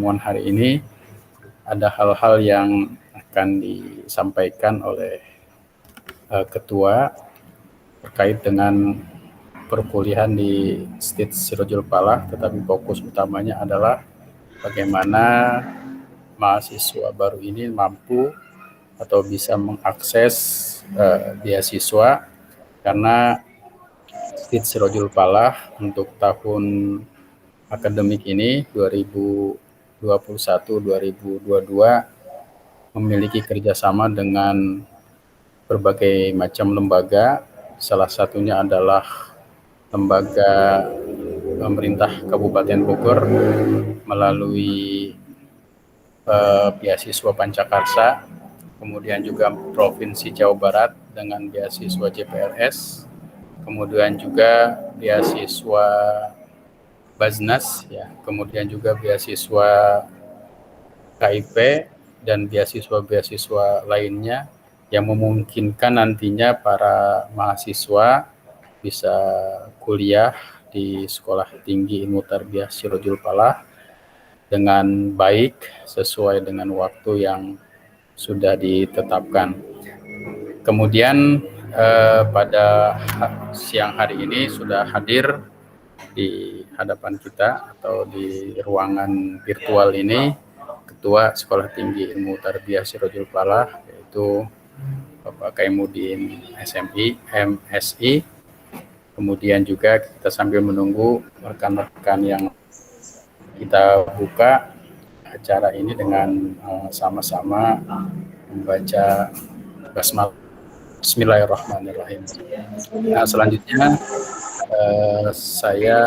pertemuan hari ini ada hal-hal yang akan disampaikan oleh Ketua terkait dengan perkuliahan di State Sirojul Palah, tetapi fokus utamanya adalah bagaimana mahasiswa baru ini mampu atau bisa mengakses beasiswa, karena State Sirojul Palah untuk tahun akademik ini 2021-2022 memiliki kerjasama dengan berbagai macam lembaga. Salah satunya adalah lembaga pemerintah Kabupaten Bogor melalui beasiswa Pancakarsa, kemudian juga Provinsi Jawa Barat dengan beasiswa JPLS, kemudian juga beasiswa Baznas, ya, kemudian juga beasiswa KIP dan beasiswa-beasiswa lainnya yang memungkinkan nantinya para mahasiswa bisa kuliah di Sekolah Tinggi Ilmu Tarbiyah Sirojul Palah dengan baik sesuai dengan waktu yang sudah ditetapkan. Kemudian pada siang hari ini sudah hadir di hadapan kita atau di ruangan virtual ini Ketua Sekolah Tinggi Ilmu Tarbiyah Sirojul Palah, yaitu Bapak Kaimuddin SMI, MSI. Kemudian juga kita sambil menunggu rekan-rekan yang kita buka acara ini dengan sama-sama membaca basmalah. Bismillahirrahmanirrahim. Nah, selanjutnya saya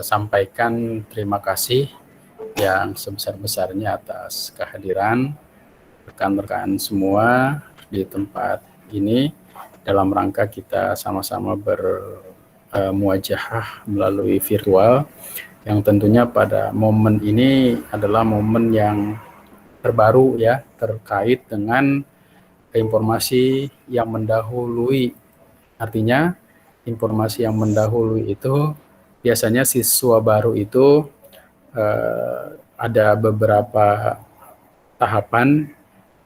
sampaikan terima kasih yang sebesar-besarnya atas kehadiran rekan-rekan semua di tempat ini dalam rangka kita sama-sama bermuajahah melalui virtual, yang tentunya pada momen ini adalah momen yang terbaru ya, terkait dengan informasi yang mendahului. Artinya informasi yang mendahului itu biasanya siswa baru itu ada beberapa tahapan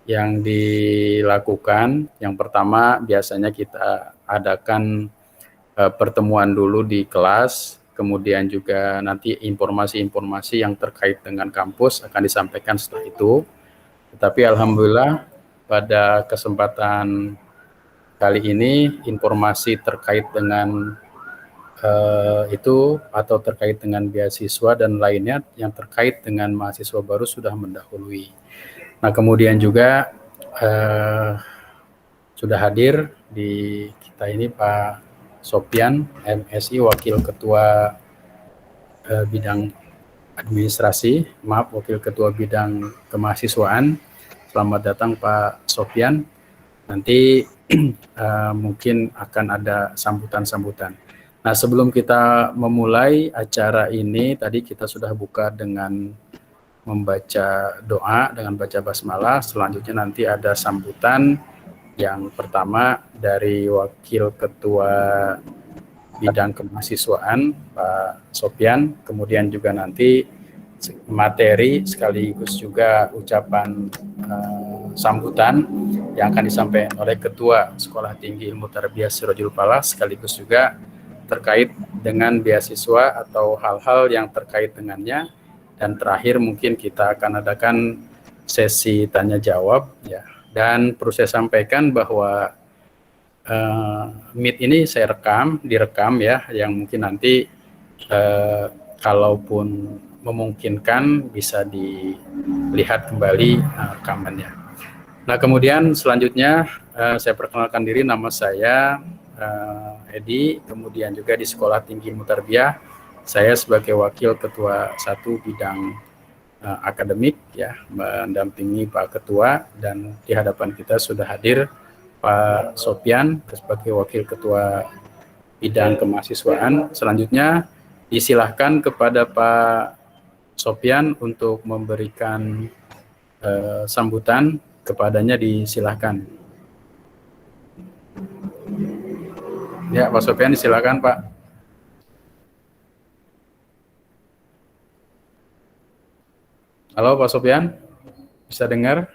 yang dilakukan. Yang pertama biasanya kita adakan pertemuan dulu di kelas, kemudian juga nanti informasi-informasi yang terkait dengan kampus akan disampaikan setelah itu. Tetapi alhamdulillah pada kesempatan kali ini informasi terkait dengan itu atau terkait dengan beasiswa dan lainnya yang terkait dengan mahasiswa baru sudah mendahului. Nah, kemudian juga sudah hadir di kita ini Pak Sopyan, MSI, Wakil Ketua Bidang Administrasi, Wakil Ketua Bidang Kemahasiswaan. Selamat datang Pak Sopyan. Nanti mungkin akan ada sambutan-sambutan. Nah, sebelum kita memulai acara ini, tadi kita sudah buka dengan membaca doa, dengan baca basmalah. Selanjutnya nanti ada sambutan. Yang pertama dari Wakil Ketua Bidang Kemahasiswaan, Pak Sopyan. Kemudian juga nanti materi sekaligus juga ucapan sambutan yang akan disampaikan oleh Ketua Sekolah Tinggi Ilmu Tarbiyah Sirojul Palah, sekaligus juga terkait dengan beasiswa atau hal-hal yang terkait dengannya. Dan terakhir mungkin kita akan adakan sesi tanya jawab ya. Dan perlu saya sampaikan bahwa Meet ini saya direkam ya, yang mungkin nanti kalaupun memungkinkan bisa dilihat kembali rekamannya. Nah, kemudian selanjutnya saya perkenalkan diri, nama saya Edi, kemudian juga di Sekolah Tinggi Ilmu Tarbiyah saya sebagai Wakil Ketua 1 Bidang Akademik ya, mendampingi Pak Ketua, dan di hadapan kita sudah hadir Pak Sopyan sebagai Wakil Ketua Bidang Kemahasiswaan. Selanjutnya disilahkan kepada Pak Sopyan untuk memberikan sambutan. Kepadanya disilahkan. Ya, Pak Sopyan, disilahkan Pak. Halo Pak Sopyan, bisa dengar?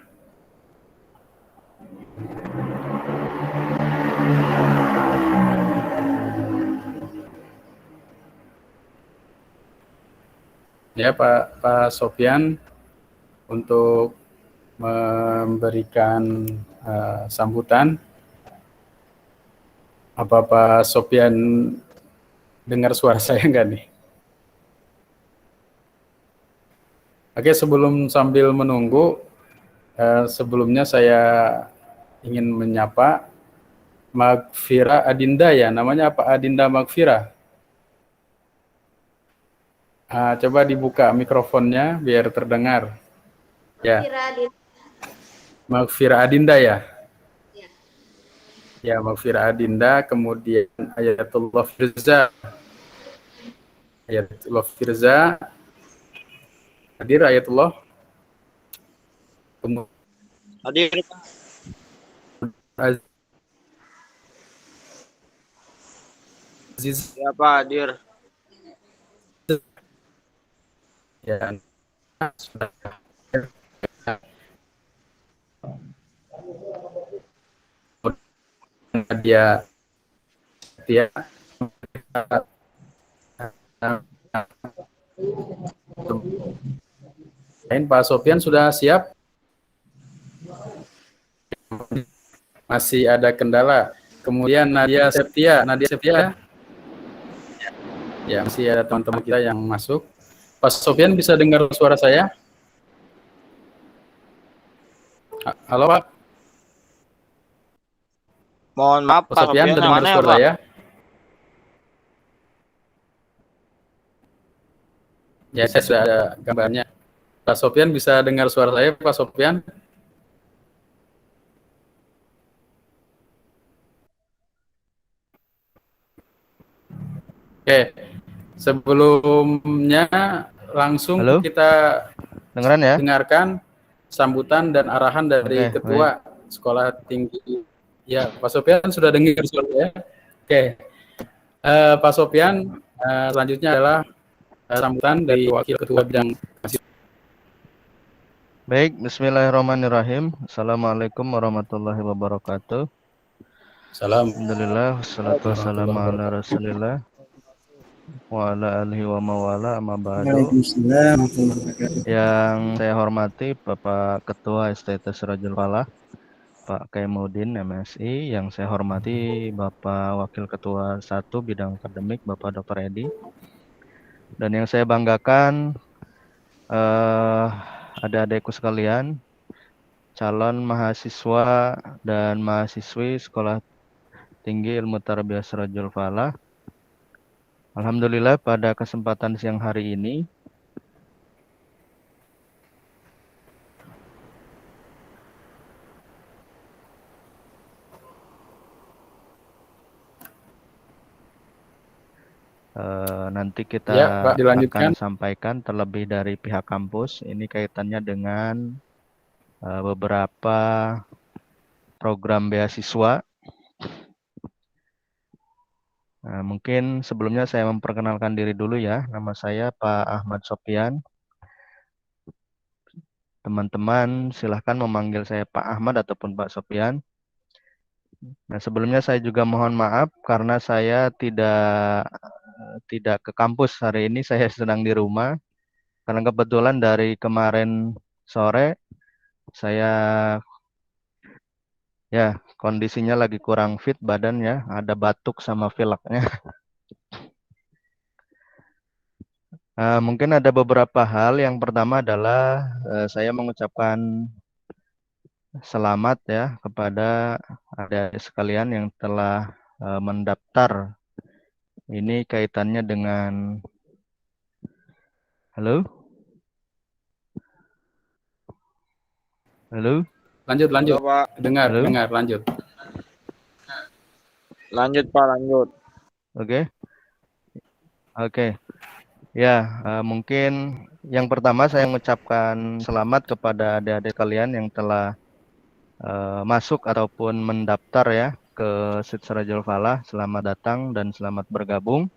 Ya Pak Sopyan, untuk memberikan sambutan, apa Pak Sopyan dengar suara saya enggak nih? Oke, sebelum sambil menunggu, sebelumnya saya ingin menyapa Magfira Adinda ya, namanya apa Adinda Magfira? Coba dibuka mikrofonnya biar terdengar. Ya, Magfira Adinda ya. Ya, Magfira Adinda, kemudian Ayatullah Firza. Ayatullah Firza, hadir Ayatullah. Kemudian Hadir. Aziz, Ya Pak, hadir. ya, sudah dia Pak Sofyan sudah siap? Masih ada kendala. Kemudian Nadia Septia, ya masih ada teman-teman kita yang masuk. Pak Sofyan bisa dengar suara saya? Halo Pak. Mohon maaf Pak Pak Sofyan Sofian, bisa yang dengar mana ya suara Pak? saya? Ya, saya sudah ada gambarnya. Pak Sofyan bisa dengar suara saya, Pak Sofyan? Oke, sebelumnya langsung Halo, kita dengeran ya? dengarkan sambutan dan arahan dari Oke, baik. Ketua Sekolah Tinggi. Ya, Pak Sofyan sudah dengar suara saya? Oke, Pak Sofyan, selanjutnya adalah sambutan dari Wakil Ketua Bidang. Baik, bismillahirrahmanirrahim. Assalamualaikum warahmatullahi wabarakatuh. Salam. Alhamdulillah, wassalatu wassalamu ala rasulillah wa ala alihi wa mawala amma ba'du. Yang saya hormati Bapak Ketua STT Sirajul Falah, Pak Kaimuddin MSI. Yang saya hormati Bapak Wakil Ketua 1 Bidang Akademik, Bapak Dr. Edi. Dan yang saya banggakan, adik-adikku sekalian, calon mahasiswa dan mahasiswi Sekolah Tinggi Ilmu Tarbiyah Sirajul Falah. Alhamdulillah pada kesempatan siang hari ini nanti kita Ya, Pak, dilanjutkan. akan sampaikan terlebih dari pihak kampus. Ini kaitannya dengan beberapa program beasiswa. Mungkin sebelumnya saya memperkenalkan diri dulu ya. Nama saya Pak Ahmad Sopyan. Teman-teman silahkan memanggil saya Pak Ahmad ataupun Pak Sopyan. Nah, sebelumnya saya juga mohon maaf karena saya tidak ke kampus hari ini. Saya sedang di rumah karena kebetulan dari kemarin sore saya kondisinya lagi kurang fit badannya, ada batuk sama pileknya. Mungkin ada beberapa hal. Yang pertama adalah saya mengucapkan selamat ya kepada adik-adik sekalian yang telah mendaftar. Ini kaitannya dengan halo? Halo? Lanjut. Halo Pak. Dengar, Halo? lanjut. Lanjut Pak, lanjut. Oke. Ya, mungkin yang pertama saya mengucapkan selamat kepada adik-adik kalian yang telah masuk ataupun mendaftar ya ke SIT Sirajul Falah. Selamat datang dan selamat bergabung.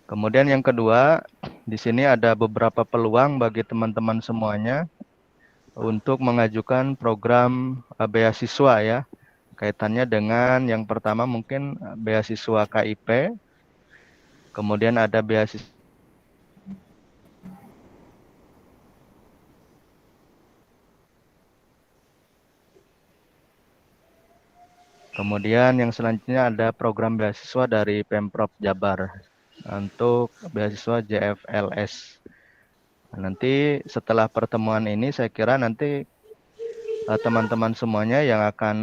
Kemudian yang kedua, di sini ada beberapa peluang bagi teman-teman semuanya untuk mengajukan program beasiswa ya. Kaitannya dengan yang pertama mungkin beasiswa KIP, kemudian ada beasiswa kemudian yang selanjutnya ada program beasiswa dari Pemprov Jabar untuk beasiswa JFLS. Nah, nanti setelah pertemuan ini saya kira nanti teman-teman semuanya yang akan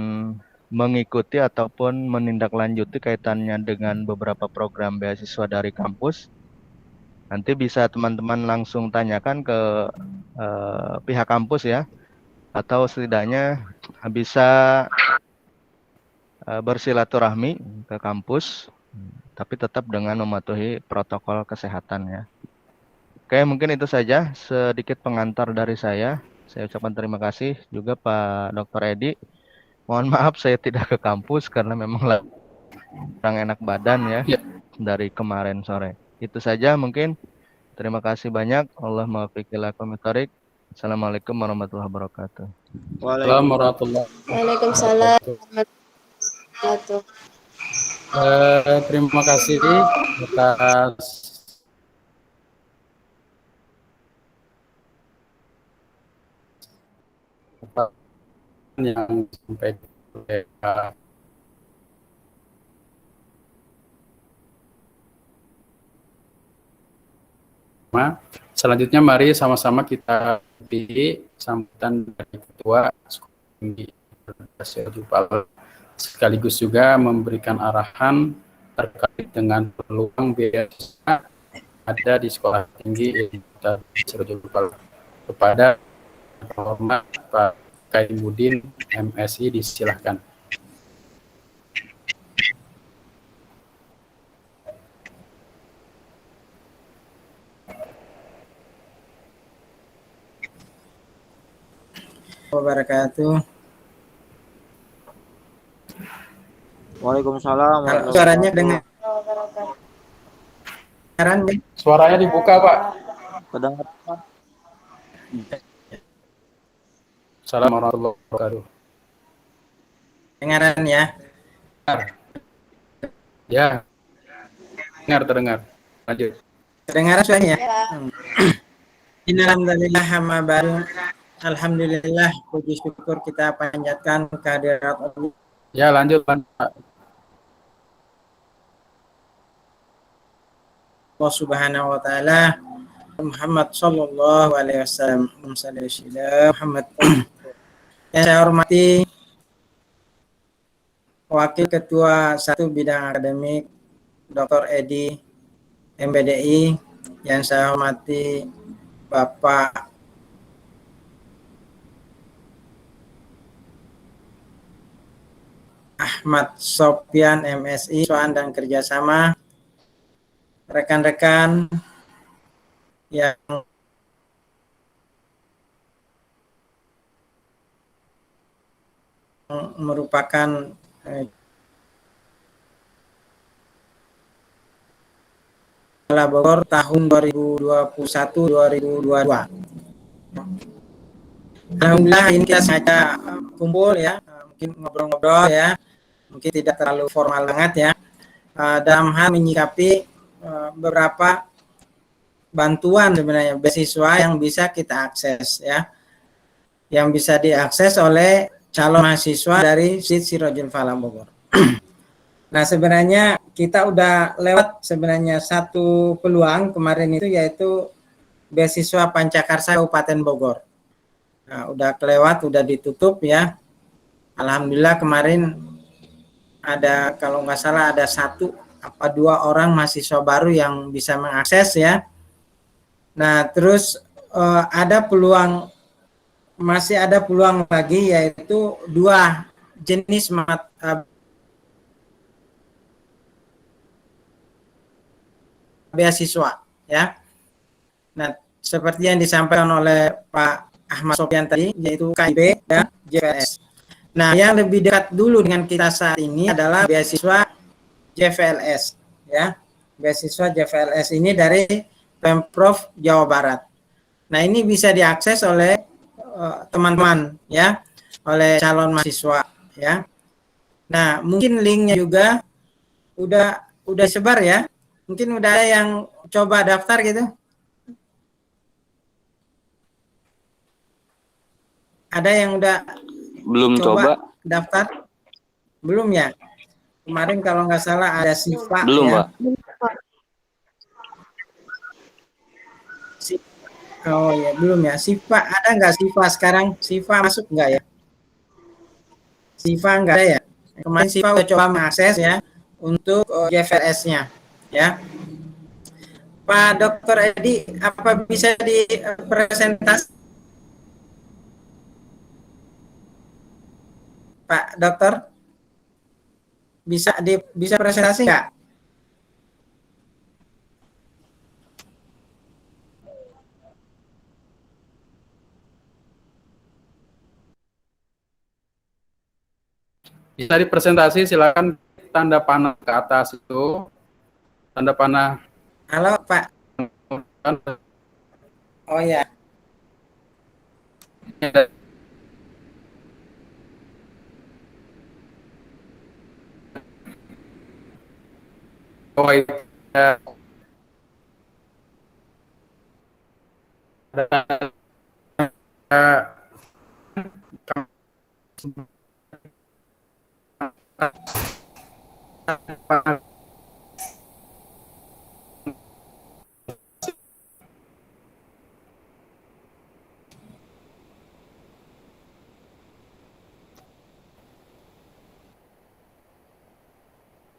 mengikuti ataupun menindaklanjuti kaitannya dengan beberapa program beasiswa dari kampus, nanti bisa teman-teman langsung tanyakan ke pihak kampus ya, atau setidaknya bisa bersilaturahmi ke kampus, tapi tetap dengan mematuhi protokol kesehatan ya. Oke, mungkin itu saja sedikit pengantar dari saya. Saya ucapkan terima kasih juga Pak Dr. Edi. Mohon maaf saya tidak ke kampus karena memang kurang enak badan ya dari kemarin sore. Itu saja mungkin. Terima kasih banyak. Allah muwaffiq. Assalamualaikum warahmatullahi wabarakatuh. Waalaikumsalam. Terima kasih atas yang sampai selanjutnya mari sama-sama kita pilih sambutan dari Ketua Sekolah Tinggi Jupal, sekaligus juga memberikan arahan terkait dengan peluang beasiswa ada di Sekolah Tinggi Jupal. Kepada Hormat Pak Kaimuddin MSI, disilahkan. Wabarakatuh. Waalaikumsalam. Suaranya dengar. Suaranya dibuka, Pak. Kedengar, Pak. Assalamualaikum warahmatullahi wabarakatuh. Dengaran ya? Ya. Terdengar. Lanjut. Terdengar suaranya? Innalhamdulillah hamma baru. Alhamdulillah, puji syukur kita panjatkan kehadirat Allah. Ya, lanjut, Pak. Allah Subhanahu wa taala, Muhammad sallallahu alaihi wasallam, Muhammad. Yang saya hormati Wakil Ketua 1 Bidang Akademik Dr. Edi MBDI, yang saya hormati Bapak Ahmad Sopyan MSI, Soan dan Kerjasama, rekan-rekan yang merupakan Bogor tahun 2021-2022. Alhamdulillah ini kita sengaja kumpul ya, mungkin ngobrol-ngobrol ya, mungkin tidak terlalu formal banget ya, dalam hal menyikapi beberapa bantuan sebenarnya beasiswa yang bisa kita akses ya, yang bisa diakses oleh calon mahasiswa dari SID Sirojul Falah Bogor. Nah, sebenarnya kita udah lewat sebenarnya satu peluang kemarin itu, yaitu beasiswa Pancakarsa Kabupaten Bogor. Nah, udah kelewat, udah ditutup ya. Alhamdulillah kemarin ada, kalau nggak salah ada 1 apa 2 orang mahasiswa baru yang bisa mengakses ya. Nah, terus ada peluang, masih ada peluang lagi, yaitu 2 jenis beasiswa ya. Nah, seperti yang disampaikan oleh Pak Ahmad Sopyan tadi, yaitu KIP dan JFLS. Nah, yang lebih dekat dulu dengan kita saat ini adalah beasiswa JFLS ya. beasiswa JVLS ini dari Pemprov Jawa Barat. Nah, ini bisa diakses oleh teman-teman ya, oleh calon mahasiswa ya. Nah, mungkin linknya juga udah sebar ya. Mungkin udah ada yang coba daftar gitu. Ada yang udah Belum coba. daftar? Belum ya? Kemarin kalau nggak salah ada Siva Belum, ya. Pak. Oh ya, belum ya. Siva, ada nggak Siva sekarang? Siva masuk nggak ya? Siva nggak ada ya? Kemarin Siva udah coba mengakses ya untuk JVLS-nya ya. Pak Dr. Edi, apa bisa dipresentasi? Pak Dokter, bisa presentasi nggak? Bisa dipresentasi, silakan tanda panah ke atas itu. Tanda panah. Halo Pak. Oh ya. Oh ya.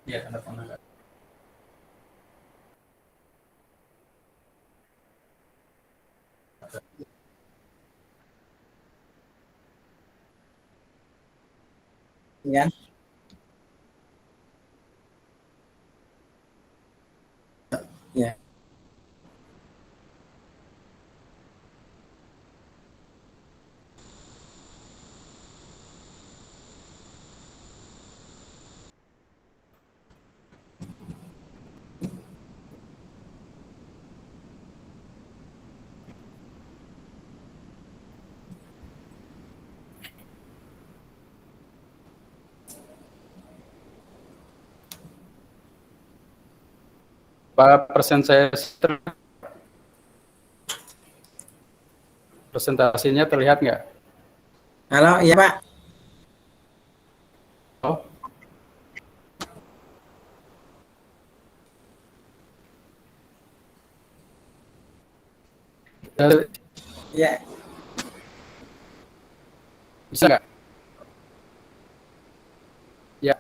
Ya, tanda panah. Ya. Ya. Pak, presentasinya terlihat nggak? Halo, iya Pak. Oh. Ya. Bisa nggak? Ya,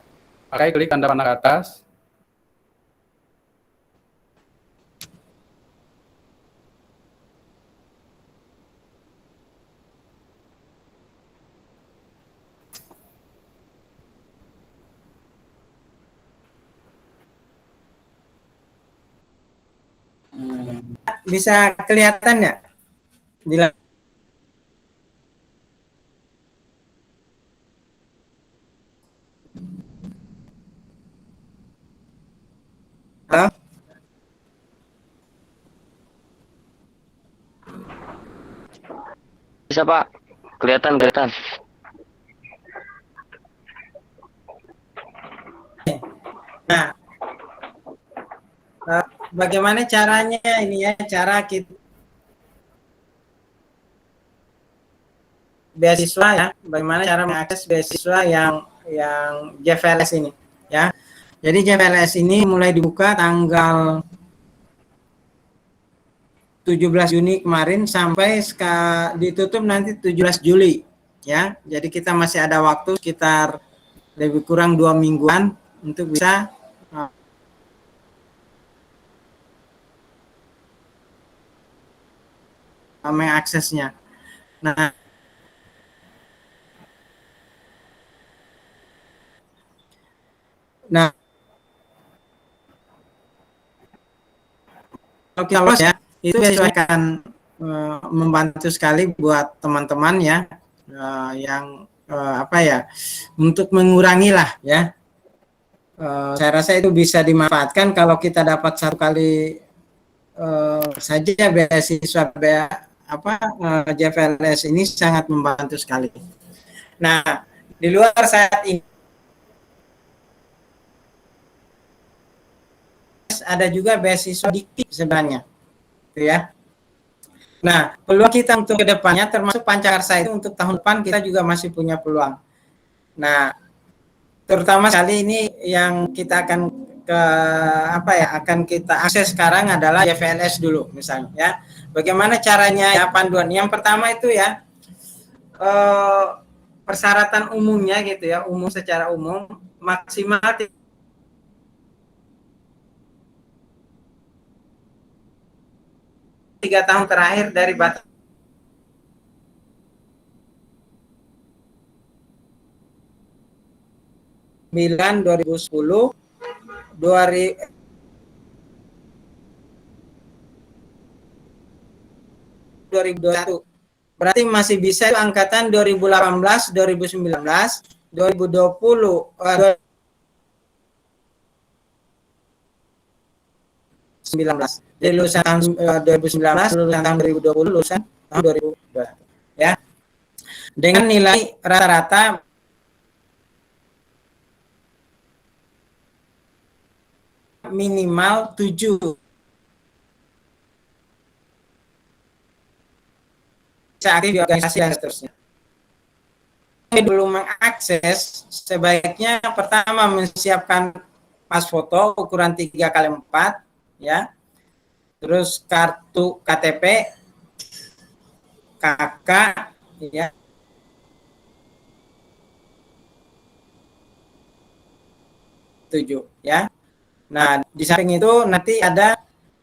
pakai klik tanda panah ke atas. Bisa kelihatan nggak? Halo? Bisa, Pak. Kelihatan. Nah, bagaimana caranya ini ya, cara kita beasiswa ya, bagaimana cara mengakses beasiswa yang JVLS ini ya. Jadi JVLS ini mulai dibuka tanggal 17 Juni kemarin sampai ditutup nanti 17 Juli ya. Jadi kita masih ada waktu sekitar lebih kurang 2 mingguan untuk bisa mengaksesnya. Nah, kalau kita lolos ya, itu biasanya akan membantu sekali buat teman-teman ya, yang apa ya, untuk mengurangi lah ya, Saya rasa itu bisa dimanfaatkan kalau kita dapat 1 kali saja beasiswa JVLS ini sangat membantu sekali. Nah, di luar saat ini ada juga beasiswa dikti sebenarnya, gitu ya. Nah, peluang kita untuk kedepannya termasuk Pancakarsa itu untuk tahun depan kita juga masih punya peluang. Nah, terutama sekali ini yang kita akan akan kita akses sekarang adalah JVLS dulu misalnya ya. Bagaimana caranya ya panduan? Yang pertama itu ya persyaratan umumnya gitu ya, secara umum maksimal 3 tahun terakhir dari batas 2010 2021. Berarti masih bisa itu angkatan 2018, 2019, 2020, 2019. Jadi lulusan tahun 2019, lulusan tahun 2020, lulusan tahun 2021. Ya. Dengan nilai rata-rata minimal 7. Aktif di organisasi dan seterusnya. Belum mengakses, sebaiknya pertama menyiapkan pas foto ukuran 3x4 ya. Terus kartu KTP, KK ya. Tujuh ya. Nah, di samping itu nanti ada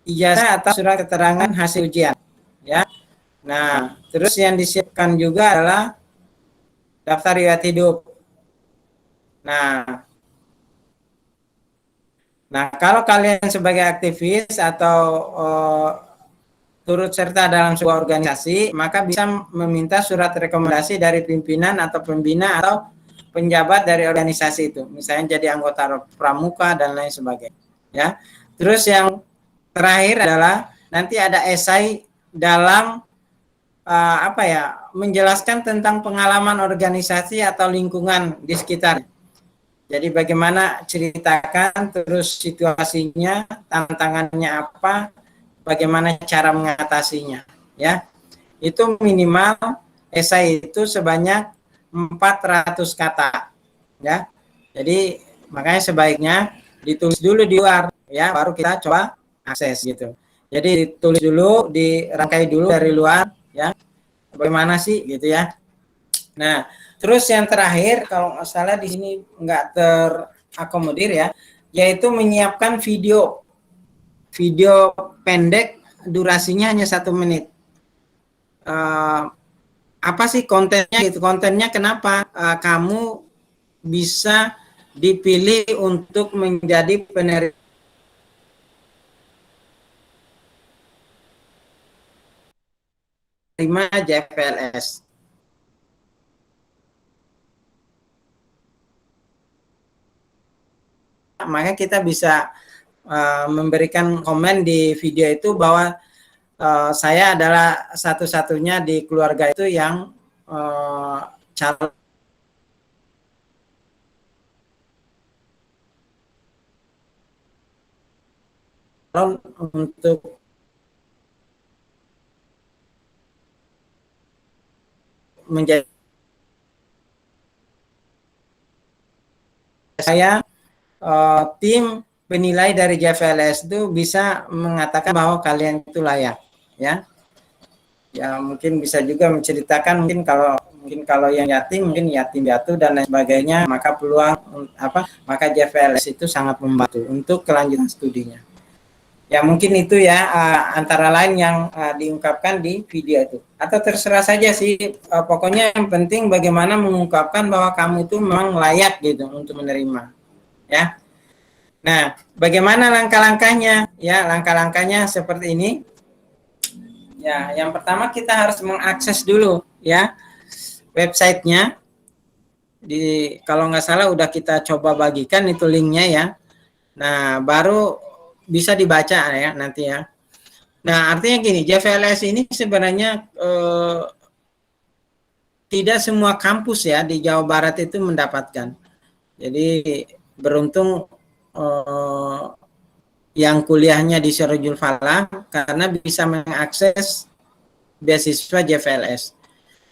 ijazah atau surat keterangan hasil ujian ya. Nah, terus yang disiapkan juga adalah daftar riwayat hidup. Nah, kalau kalian sebagai aktivis atau turut serta dalam sebuah organisasi, maka bisa meminta surat rekomendasi dari pimpinan atau pembina atau penjabat dari organisasi itu. Misalnya jadi anggota pramuka dan lain sebagainya. Ya. Terus yang terakhir adalah nanti ada esai dalam menjelaskan tentang pengalaman organisasi atau lingkungan di sekitar. Jadi bagaimana ceritakan terus situasinya, tantangannya apa, bagaimana cara mengatasinya, ya. Itu minimal esai itu sebanyak 400 kata, ya. Jadi makanya sebaiknya ditulis dulu di luar, ya, baru kita coba akses gitu. Jadi ditulis dulu, dirangkai dulu dari luar, ya. Bagaimana sih gitu ya. Nah, terus yang terakhir kalau nggak salah di sini nggak terakomodir ya, yaitu menyiapkan video pendek durasinya hanya 1 menit. Apa sih kontennya gitu? Kontennya kenapa kamu bisa dipilih untuk menjadi penerima JVLS. Maka kita bisa memberikan komen di video itu bahwa saya adalah satu-satunya di keluarga itu yang calon untuk menjadi saya tim penilai dari JVLS itu bisa mengatakan bahwa kalian itu layak ya. Ya mungkin bisa juga menceritakan mungkin kalau yang yatim mungkin yatim piatu dan lain sebagainya, maka peluang maka JVLS itu sangat membantu untuk kelanjutan studinya. Ya mungkin itu ya antara lain yang diungkapkan di video itu. Atau terserah saja sih, pokoknya yang penting bagaimana mengungkapkan bahwa kamu itu memang layak gitu untuk menerima. Ya. Nah, bagaimana langkah-langkahnya? Ya, langkah-langkahnya seperti ini. Ya, yang pertama kita harus mengakses dulu ya websitenya. kalau nggak salah udah kita coba bagikan itu linknya ya. Nah, baru bisa dibaca ya nanti ya. Nah, artinya gini, JVLS ini sebenarnya tidak semua kampus ya di Jawa Barat itu mendapatkan. Jadi beruntung yang kuliahnya di Sirojul Falah karena bisa mengakses beasiswa JVLS.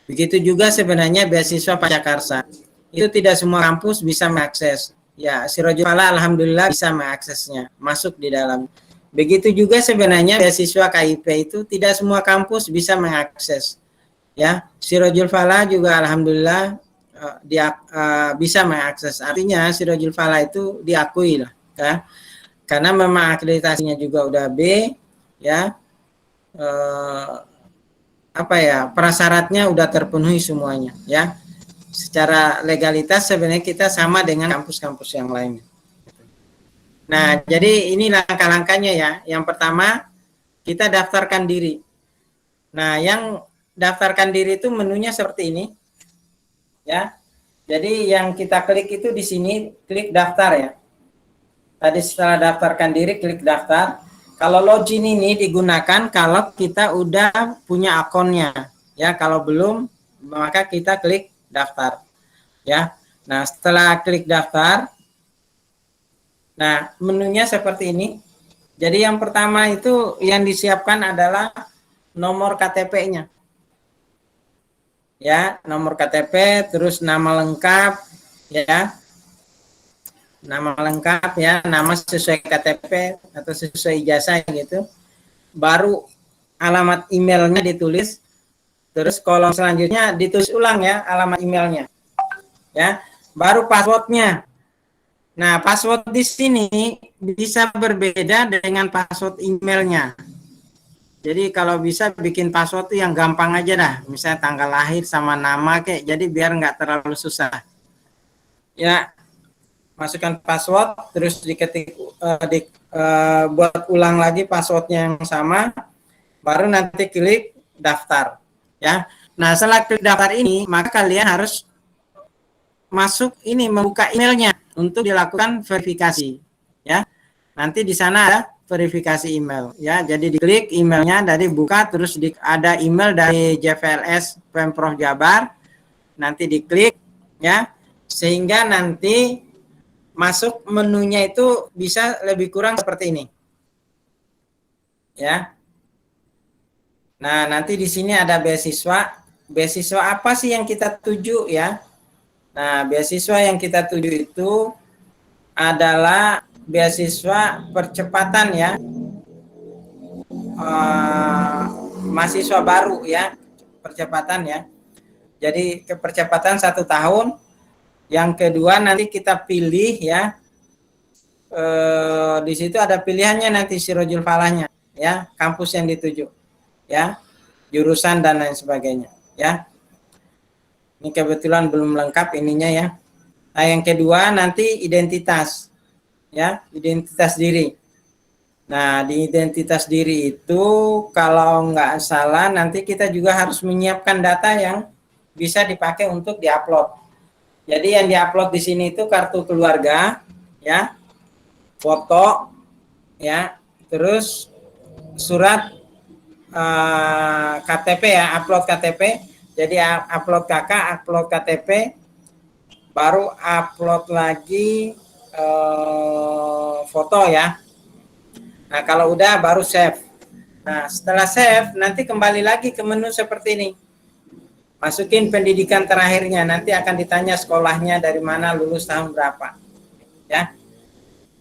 Begitu juga sebenarnya beasiswa Pajakarsa. Itu tidak semua kampus bisa mengakses. Ya, Sirojul Falah alhamdulillah bisa mengaksesnya, masuk di dalam. Begitu juga sebenarnya beasiswa KIP itu tidak semua kampus bisa mengakses. Ya, Sirojul Falah juga alhamdulillah dia bisa mengakses. Artinya Sirojul Falah itu diakui lah, ya. Karena memang akreditasinya juga udah B, ya. Prasyaratnya udah terpenuhi semuanya, ya. Secara legalitas sebenarnya kita sama dengan kampus-kampus yang lain. Nah, jadi ini langkah-langkahnya ya. Yang pertama, kita daftarkan diri. Nah, yang daftarkan diri itu menunya seperti ini. Ya. Jadi yang kita klik itu di sini, klik daftar ya. Tadi setelah daftarkan diri, klik daftar. Kalau login ini digunakan kalau kita udah punya akunnya. Ya, kalau belum, maka kita klik daftar. Ya. Nah, setelah klik daftar, nah, menunya seperti ini. Jadi yang pertama itu yang disiapkan adalah nomor KTP-nya. Ya, nomor KTP, terus nama lengkap, ya. Nama lengkap ya, nama sesuai KTP atau sesuai ijazah gitu. Baru alamat emailnya ditulis. Terus kolom selanjutnya ditulis ulang ya alamat emailnya. Ya, baru passwordnya. Nah, password di sini bisa berbeda dengan password emailnya. Jadi kalau bisa bikin password itu yang gampang aja dah. Misalnya tanggal lahir sama nama kayak, jadi biar nggak terlalu susah. Ya, masukkan password, terus diketik, buat ulang lagi passwordnya yang sama, baru nanti klik daftar. Ya, nah setelah klik daftar ini, maka kalian harus masuk ini, membuka emailnya untuk dilakukan verifikasi. Ya, nanti di sana ada verifikasi email. Ya, jadi diklik emailnya, dari buka, terus ada email dari JVLS Pemprov Jabar, nanti diklik, ya, sehingga nanti masuk menunya itu bisa lebih kurang seperti ini. Ya. Nah, nanti di sini ada beasiswa. Beasiswa apa sih yang kita tuju ya? Nah, beasiswa yang kita tuju itu adalah beasiswa percepatan ya. Mahasiswa baru ya, percepatan ya. Jadi kepercepatan 1 tahun. Yang kedua nanti kita pilih ya, di situ ada pilihannya nanti Sirojul Falahnya ya, kampus yang dituju ya, jurusan dan lain sebagainya ya. Ini kebetulan belum lengkap ininya ya. Nah, yang kedua nanti identitas ya, identitas diri. Nah, di identitas diri itu kalau nggak salah nanti kita juga harus menyiapkan data yang bisa dipakai untuk diupload. Jadi yang diupload di sini itu kartu keluarga, ya, foto, ya, terus surat KTP ya, upload KTP. Jadi upload KK, upload KTP, baru upload lagi foto ya. Nah, kalau udah baru save. Nah, setelah save nanti kembali lagi ke menu seperti ini. Masukin pendidikan terakhirnya, nanti akan ditanya sekolahnya dari mana, lulus tahun berapa. Ya.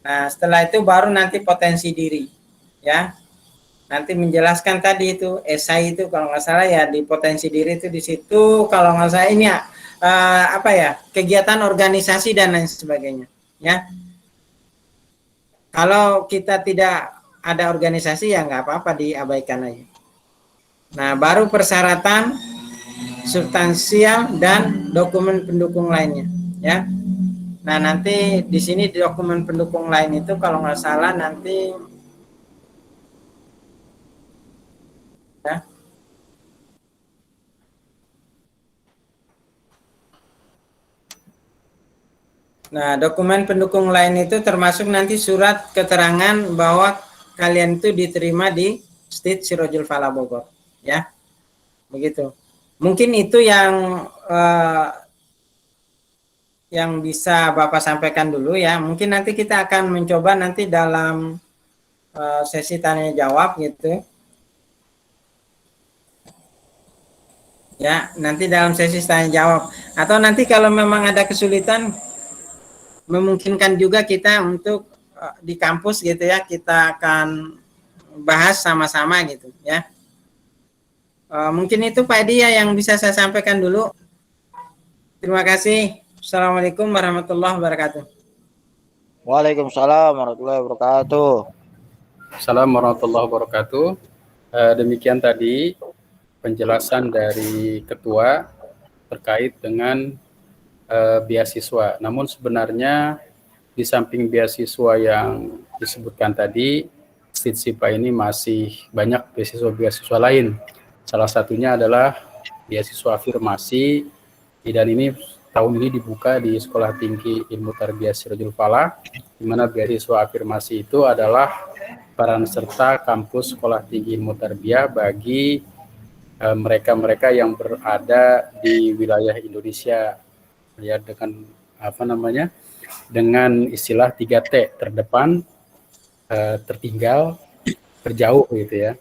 Nah, setelah itu baru nanti potensi diri. Ya. Nanti menjelaskan tadi itu esai itu kalau nggak salah ya, di potensi diri itu di situ kalau nggak salah ini ya, kegiatan organisasi dan lain sebagainya. Ya. Kalau kita tidak ada organisasi ya nggak apa-apa, diabaikan aja. Nah, baru persyaratan substansial dan dokumen pendukung lainnya ya. Nah, nanti di sini di dokumen pendukung lain itu kalau nggak salah nanti ya. Nah, dokumen pendukung lain itu termasuk nanti surat keterangan bahwa kalian itu diterima di State Sirojul Falah Bogor, ya. Begitu. Mungkin itu yang bisa Bapak sampaikan dulu ya. Mungkin nanti kita akan mencoba nanti dalam sesi tanya jawab gitu. Ya, nanti dalam sesi tanya jawab. Atau nanti kalau memang ada kesulitan, memungkinkan juga kita untuk di kampus gitu ya, kita akan bahas sama-sama gitu ya. Mungkin itu Pak Edi ya yang bisa saya sampaikan dulu. Terima kasih. Assalamualaikum warahmatullahi wabarakatuh. Waalaikumsalam warahmatullahi wabarakatuh. Assalamualaikum warahmatullahi wabarakatuh. Demikian tadi penjelasan dari ketua terkait dengan beasiswa. Namun sebenarnya di samping beasiswa yang disebutkan tadi, STITSIPA ini masih banyak beasiswa-beasiswa lain. Salah satunya adalah beasiswa afirmasi, dan ini tahun ini dibuka di Sekolah Tinggi Ilmu Tarbiyah Sirojul Falah, di mana beasiswa afirmasi itu adalah peran serta kampus Sekolah Tinggi Ilmu Tarbiyah bagi mereka-mereka yang berada di wilayah Indonesia ya, dengan dengan istilah 3T, terdepan, tertinggal, terjauh gitu ya.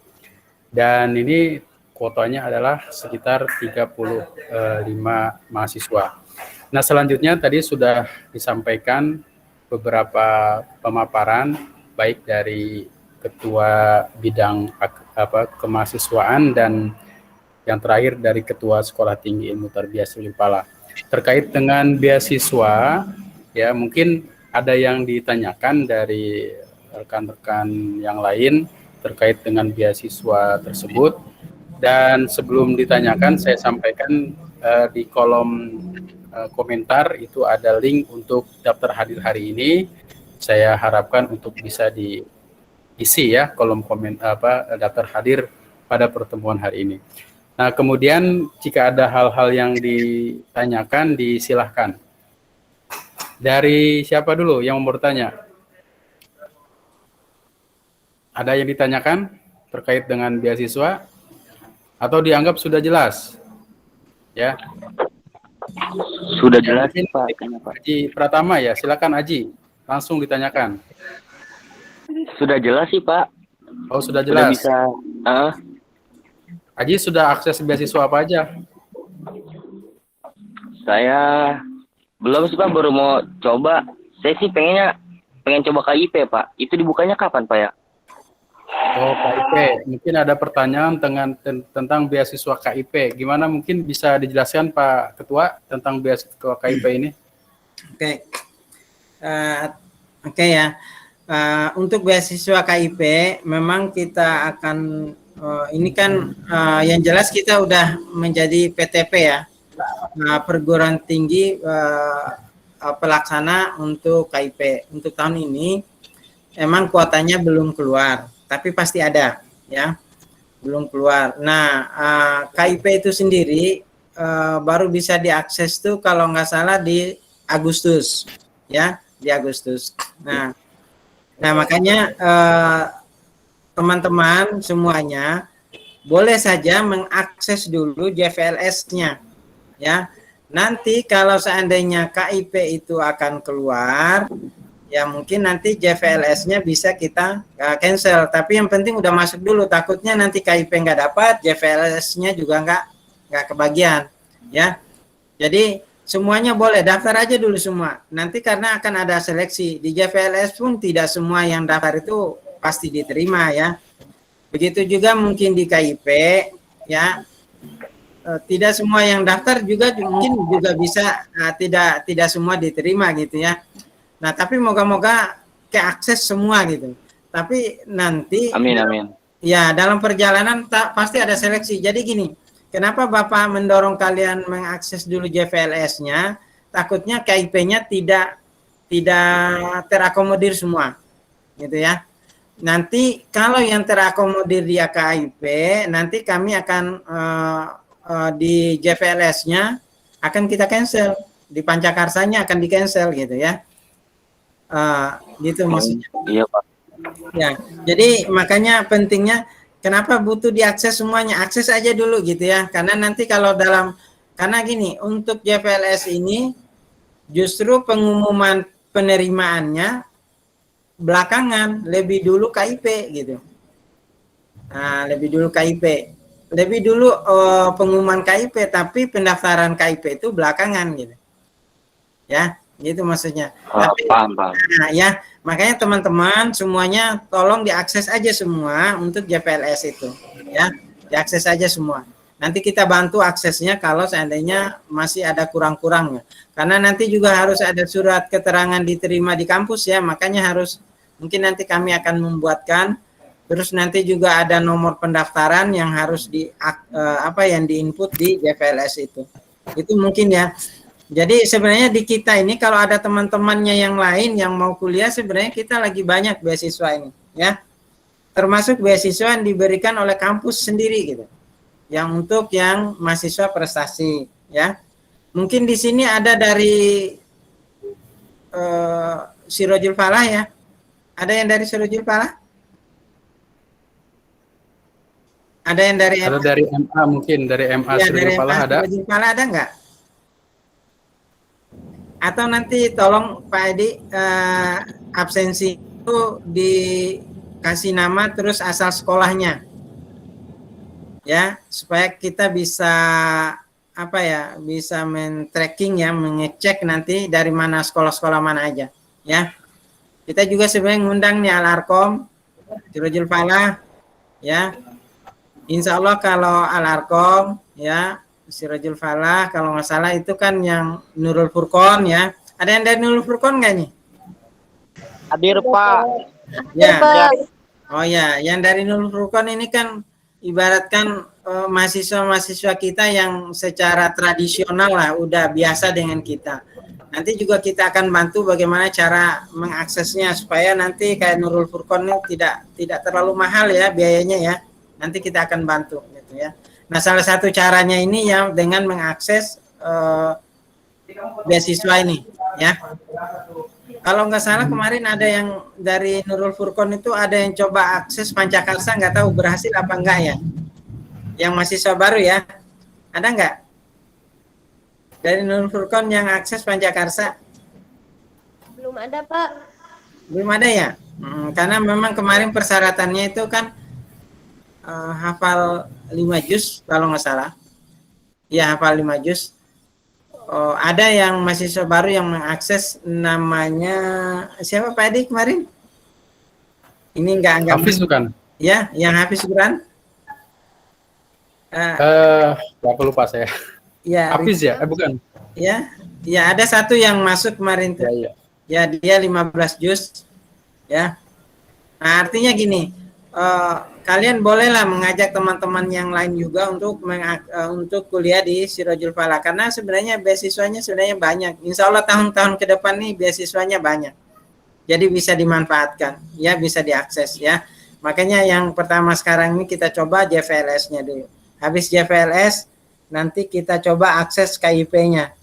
Dan ini kuotanya adalah sekitar 35 mahasiswa. Nah, selanjutnya tadi sudah disampaikan beberapa pemaparan baik dari ketua bidang kemahasiswaan dan yang terakhir dari ketua Sekolah Tinggi Ilmu Tarbiyah Sirojul Falah. Terkait dengan beasiswa, ya mungkin ada yang ditanyakan dari rekan-rekan yang lain terkait dengan beasiswa tersebut. Dan sebelum ditanyakan, saya sampaikan di kolom komentar itu ada link untuk daftar hadir hari ini. Saya harapkan untuk bisa diisi ya kolom daftar hadir pada pertemuan hari ini. Nah, kemudian jika ada hal-hal yang ditanyakan, disilahkan. Dari siapa dulu yang mau bertanya? Ada yang ditanyakan terkait dengan beasiswa? Atau dianggap sudah jelas? Ya. Sudah jelas, Pak. Aji Pratama ya, silakan Aji. Langsung ditanyakan. Sudah jelas sih, Pak. Oh, sudah jelas. Sudah bisa. Aji sudah akses beasiswa apa aja? Saya belum sih, Pak. Baru mau coba. Saya sih pengen coba KIP, Pak. Itu dibukanya kapan, Pak ya? Oh, KIP. Mungkin ada pertanyaan tentang beasiswa KIP. Gimana mungkin bisa dijelaskan Pak Ketua tentang beasiswa KIP ini? Oke ya. Untuk beasiswa KIP memang kita akan ini kan yang jelas kita udah menjadi PTP ya, perguruan tinggi pelaksana untuk KIP. Untuk tahun ini emang kuotanya belum keluar, tapi pasti ada ya, belum keluar. Nah, KIP itu sendiri baru bisa diakses tuh kalau nggak salah di Agustus ya, di Agustus. Nah makanya teman-teman semuanya boleh saja mengakses dulu JVLS-nya ya. Nanti kalau seandainya KIP itu akan keluar, ya mungkin nanti JVLS-nya bisa kita cancel. Tapi yang penting udah masuk dulu. Takutnya nanti KIP nggak dapat, JVLS-nya juga nggak kebagian ya. Jadi semuanya boleh daftar aja dulu semua. Nanti karena akan ada seleksi di JVLS pun tidak semua yang daftar itu pasti diterima ya. Begitu juga mungkin di KIP ya, tidak semua yang daftar juga mungkin juga bisa tidak semua diterima gitu ya. Nah tapi moga-moga keakses semua gitu. Tapi nanti Amin. Ya dalam perjalanan pasti ada seleksi. Jadi gini, kenapa Bapak mendorong kalian mengakses dulu JVLS-nya? Takutnya KIP-nya tidak terakomodir semua gitu ya. Nanti kalau yang terakomodir di KIP, nanti kami akan di JVLS-nya akan kita cancel di Pancakarsanya akan di cancel gitu ya. Gitu maksudnya. Iya Pak. Ya, jadi makanya pentingnya kenapa butuh diakses semuanya, akses aja dulu gitu ya. Karena nanti kalau karena gini, untuk JPLS ini justru pengumuman penerimaannya belakangan, lebih dulu KIP gitu. Nah, lebih dulu KIP. Lebih dulu pengumuman KIP, tapi pendaftaran KIP itu belakangan gitu. Ya, gitu maksudnya. Tapi, Paham. nah, ya, makanya teman-teman semuanya tolong diakses aja semua untuk JPLS itu, ya, diakses aja semua. Nanti kita bantu aksesnya kalau seandainya masih ada kurang-kurangnya. Karena nanti juga harus ada surat keterangan diterima di kampus ya, makanya harus mungkin nanti kami akan membuatkan. Terus nanti juga ada nomor pendaftaran yang harus yang diinput di JPLS itu. Itu mungkin ya. Jadi sebenarnya di kita ini kalau ada teman-temannya yang lain yang mau kuliah, sebenarnya kita lagi banyak beasiswa ini, ya. Termasuk beasiswa yang diberikan oleh kampus sendiri gitu. Yang untuk yang mahasiswa prestasi, ya. Mungkin di sini ada dari Sirojul Falah ya. Ada yang dari Sirojul Falah? Ada yang dari Ada dari MA mungkin, dari MA ya, Sirojul Falah ada. Sirojul Falah ada nggak? Atau nanti tolong Pak Edi absensi itu dikasih nama terus asal sekolahnya, ya, supaya kita bisa bisa men-tracking ya, mengecek nanti dari mana sekolah-sekolah mana aja, ya. Kita juga sebenarnya ngundang nih Al-Arkom, Sirojul Falah, ya. Insya Allah kalau Al-Arkom, ya, Sirojul Falah, kalau nggak salah itu kan yang Nurul Furqon ya. Ada yang dari Nurul Furqon nggak nih? Hadir Pak. Ya. Oh ya, yang dari Nurul Furqon ini kan ibaratkan mahasiswa-mahasiswa kita yang secara tradisional lah, udah biasa dengan kita. Nanti juga kita akan bantu bagaimana cara mengaksesnya supaya nanti kayak Nurul Furqon ini tidak terlalu mahal ya biayanya ya. Nanti kita akan bantu gitu ya. Nah, salah satu caranya ini ya dengan mengakses beasiswa ini, ya. Kalau nggak salah kemarin ada yang dari Nurul Furqon itu ada yang coba akses Pancakarsa, nggak tahu berhasil apa enggak ya. Yang mahasiswa baru ya, ada nggak? Dari Nurul Furqon yang akses Pancakarsa? Belum ada Pak. Belum ada ya? Karena memang kemarin persyaratannya itu kan hafal 5 juz kalau nggak salah. Ya, hafal 5 juz. Ada yang mahasiswa baru yang mengakses, namanya siapa Pak Edi kemarin? Ini enggak Hafiz bukan? Ya, yang Hafiz Quran. Berapa lupa saya. Ya, Hafiz ya? Bukan. Ya, ya ada satu yang masuk kemarin tuh. Ya. Ya, dia 15 juz. Ya. Nah, artinya gini, kalian bolehlah mengajak teman-teman yang lain juga untuk kuliah di Sirojul Falah, karena sebenarnya beasiswanya sebenarnya banyak. Insya Allah tahun-tahun ke depan nih beasiswanya banyak, jadi bisa dimanfaatkan ya, bisa diakses ya. Makanya yang pertama sekarang ini kita coba JPLS-nya dulu. Habis JPLS nanti kita coba akses KIP-nya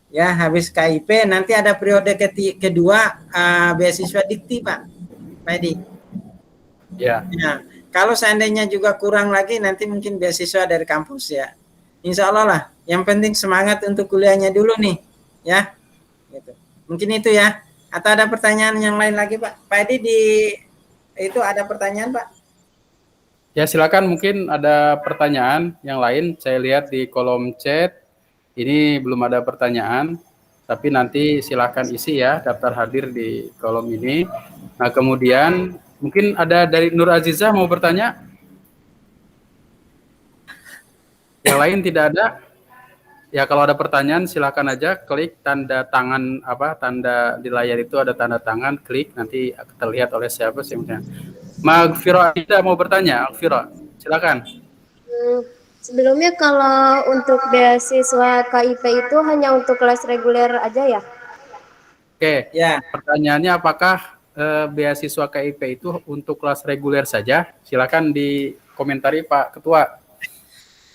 ya. Habis KIP nanti ada periode kedua beasiswa dikti Pak Edi. Ya. Nah, kalau seandainya juga kurang lagi, nanti mungkin beasiswa dari kampus ya. Insya Allah lah. Yang penting semangat untuk kuliahnya dulu nih, ya. Gitu. Mungkin itu ya. Atau ada pertanyaan yang lain lagi Pak? Pak Edi itu ada pertanyaan Pak? Ya silakan, mungkin ada pertanyaan yang lain. Saya lihat di kolom chat ini belum ada pertanyaan, tapi nanti silakan isi ya daftar hadir di kolom ini. Nah kemudian mungkin ada dari Nur Azizah mau bertanya? Yang lain tidak ada? Ya kalau ada pertanyaan silakan aja klik tanda tangan, tanda di layar itu ada tanda tangan, klik nanti terlihat oleh siapa sih. Magfiro Aida mau bertanya, Magfiro silakan. Sebelumnya kalau untuk beasiswa KIP itu hanya untuk kelas reguler aja ya? Oke, ya. Pertanyaannya apakah beasiswa KIP itu untuk kelas reguler saja? Silakan dikomentari Pak Ketua.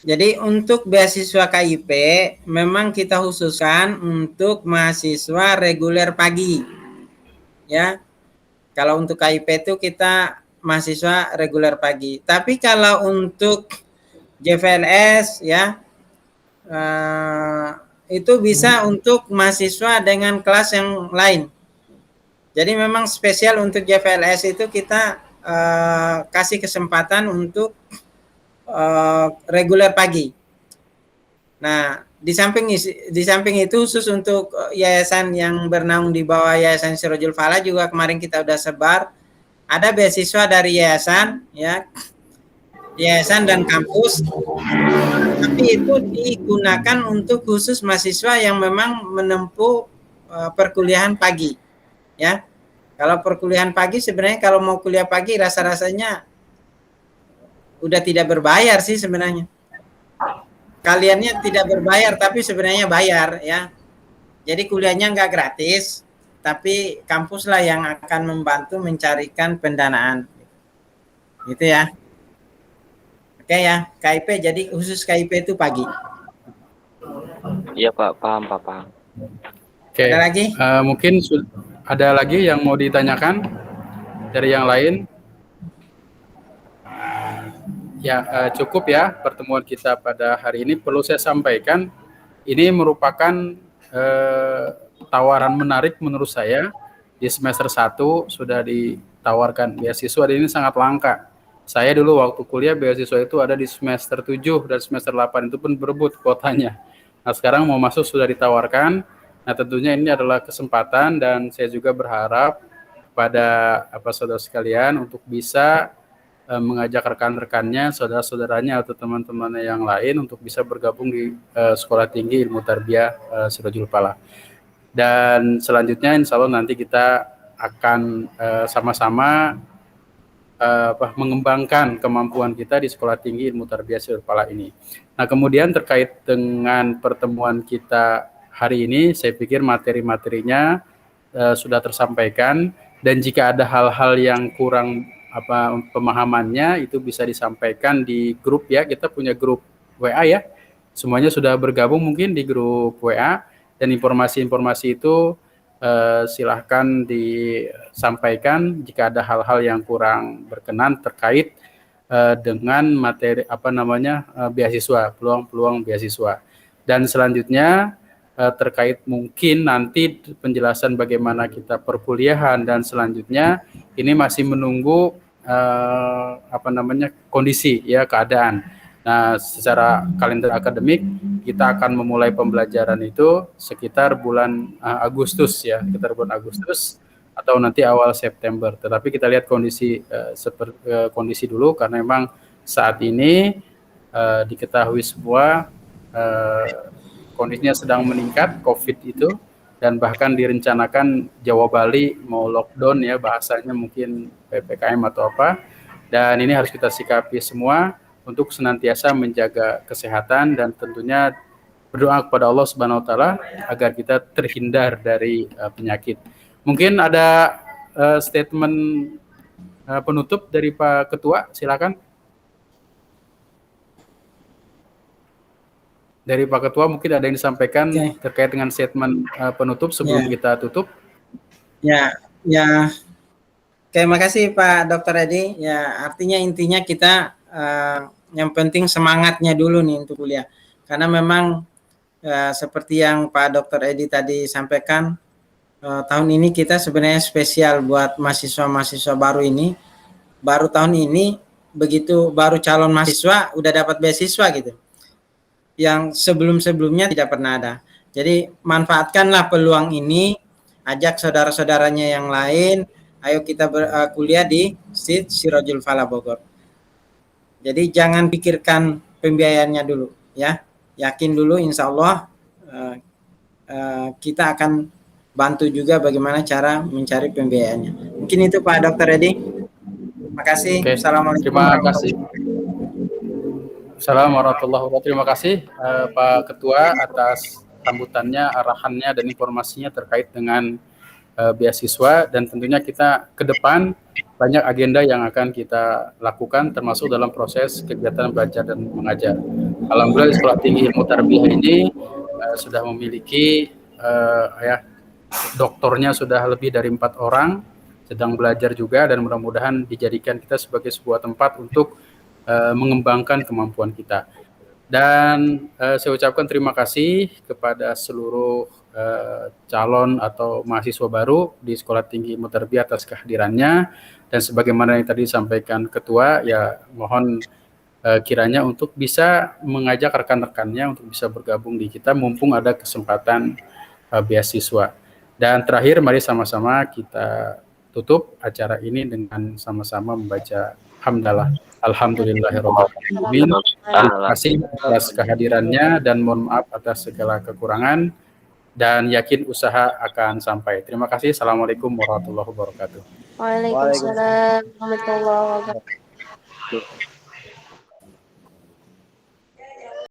Jadi untuk beasiswa KIP memang kita khususkan untuk mahasiswa reguler pagi. Ya. Kalau untuk KIP itu kita mahasiswa reguler pagi. Tapi kalau untuk JVLS ya itu bisa untuk mahasiswa dengan kelas yang lain. Jadi memang spesial untuk JVLS itu kita kasih kesempatan untuk reguler pagi. Nah, di samping itu khusus untuk yayasan yang bernaung di bawah Yayasan Sirajul Falah juga kemarin kita udah sebar ada beasiswa dari yayasan ya. Yayasan dan kampus. Tapi itu digunakan untuk khusus mahasiswa yang memang menempuh perkuliahan pagi. Ya. Kalau perkuliahan pagi sebenarnya kalau mau kuliah pagi rasa-rasanya udah tidak berbayar sih sebenarnya. Kaliannya tidak berbayar tapi sebenarnya bayar ya. Jadi kuliahnya nggak gratis, tapi kampus lah yang akan membantu mencarikan pendanaan. Gitu ya. Oke ya, KIP jadi khusus KIP itu pagi. Iya Pak, paham. Oke. Ada lagi? Mungkin ada lagi yang mau ditanyakan dari yang lain? Ya, cukup ya pertemuan kita pada hari ini. Perlu saya sampaikan, ini merupakan tawaran menarik menurut saya. Di semester 1 sudah ditawarkan beasiswa dan ini sangat langka. Saya dulu waktu kuliah beasiswa itu ada di semester 7 dan semester 8 itu pun berebut kuotanya. Nah, sekarang mau masuk sudah ditawarkan. Nah, tentunya ini adalah kesempatan dan saya juga berharap pada saudara sekalian untuk bisa mengajak rekan-rekannya, saudara-saudaranya atau teman-teman yang lain untuk bisa bergabung di Sekolah Tinggi Ilmu Tarbiyah Sirajul Falah. Dan selanjutnya insya Allah nanti kita akan sama-sama mengembangkan kemampuan kita di Sekolah Tinggi Ilmu Tarbiyah Sirajul Falah ini. Nah, kemudian terkait dengan pertemuan kita hari ini, saya pikir materi-materinya sudah tersampaikan dan jika ada hal-hal yang kurang pemahamannya itu bisa disampaikan di grup ya. Kita punya grup WA ya. Semuanya sudah bergabung mungkin di grup WA dan informasi-informasi itu silahkan disampaikan jika ada hal-hal yang kurang berkenan terkait dengan materi beasiswa, peluang-peluang beasiswa. Dan selanjutnya terkait mungkin nanti penjelasan bagaimana kita perkuliahan dan selanjutnya ini masih menunggu kondisi ya keadaan. Nah, secara kalender akademik kita akan memulai pembelajaran itu sekitar bulan Agustus ya, sekitar bulan Agustus atau nanti awal September. Tetapi kita lihat kondisi kondisi dulu karena memang saat ini diketahui semua kondisinya sedang meningkat COVID itu dan bahkan direncanakan Jawa Bali mau lockdown ya bahasanya mungkin PPKM atau apa dan ini harus kita sikapi semua untuk senantiasa menjaga kesehatan dan tentunya berdoa kepada Allah Subhanahu wa taala agar kita terhindar dari penyakit. Mungkin ada statement penutup dari Pak Ketua, silakan. Dari Pak Ketua mungkin ada yang disampaikan terkait dengan statement penutup sebelum kita tutup. Ya. Terima kasih Pak Dr. Edi. Ya, artinya intinya kita yang penting semangatnya dulu nih untuk kuliah. Karena memang seperti yang Pak Dr. Edi tadi sampaikan, tahun ini kita sebenarnya spesial buat mahasiswa-mahasiswa baru ini. Baru tahun ini begitu baru calon mahasiswa udah dapat beasiswa gitu. Yang sebelum-sebelumnya tidak pernah ada. Jadi manfaatkanlah peluang ini, ajak saudara-saudaranya yang lain, ayo kita kuliah di SID Sirajul Falah Bogor. Jadi jangan pikirkan pembiayaannya dulu ya, yakin dulu insya Allah kita akan bantu juga bagaimana cara mencari pembiayaannya. Mungkin itu Pak Dr. Edi. Terima kasih. Assalamualaikum. Terima kasih. Assalamualaikum warahmatullahi wabarakatuh. Terima kasih Pak Ketua atas sambutannya, arahannya dan informasinya terkait dengan beasiswa dan tentunya kita ke depan banyak agenda yang akan kita lakukan termasuk dalam proses kegiatan belajar dan mengajar. Alhamdulillah Sekolah Tinggi Ilmu Tarbiyah ini sudah memiliki doktornya sudah lebih dari 4 orang, sedang belajar juga, dan mudah-mudahan dijadikan kita sebagai sebuah tempat untuk mengembangkan kemampuan kita. Dan saya ucapkan terima kasih kepada seluruh calon atau mahasiswa baru di Sekolah Tinggi Ilmu Tarbiyah atas kehadirannya, dan sebagaimana yang tadi disampaikan Ketua, ya mohon kiranya untuk bisa mengajak rekan-rekannya untuk bisa bergabung di kita mumpung ada kesempatan beasiswa. Dan terakhir, mari sama-sama kita tutup acara ini dengan sama-sama membaca hamdalah. Alhamdulillahirrahmanirrahim. Terima kasih atas kehadirannya dan mohon maaf atas segala kekurangan, dan yakin usaha akan sampai. Terima kasih. Assalamualaikum warahmatullahi wabarakatuh. Waalaikumsalam warahmatullahi wabarakatuh.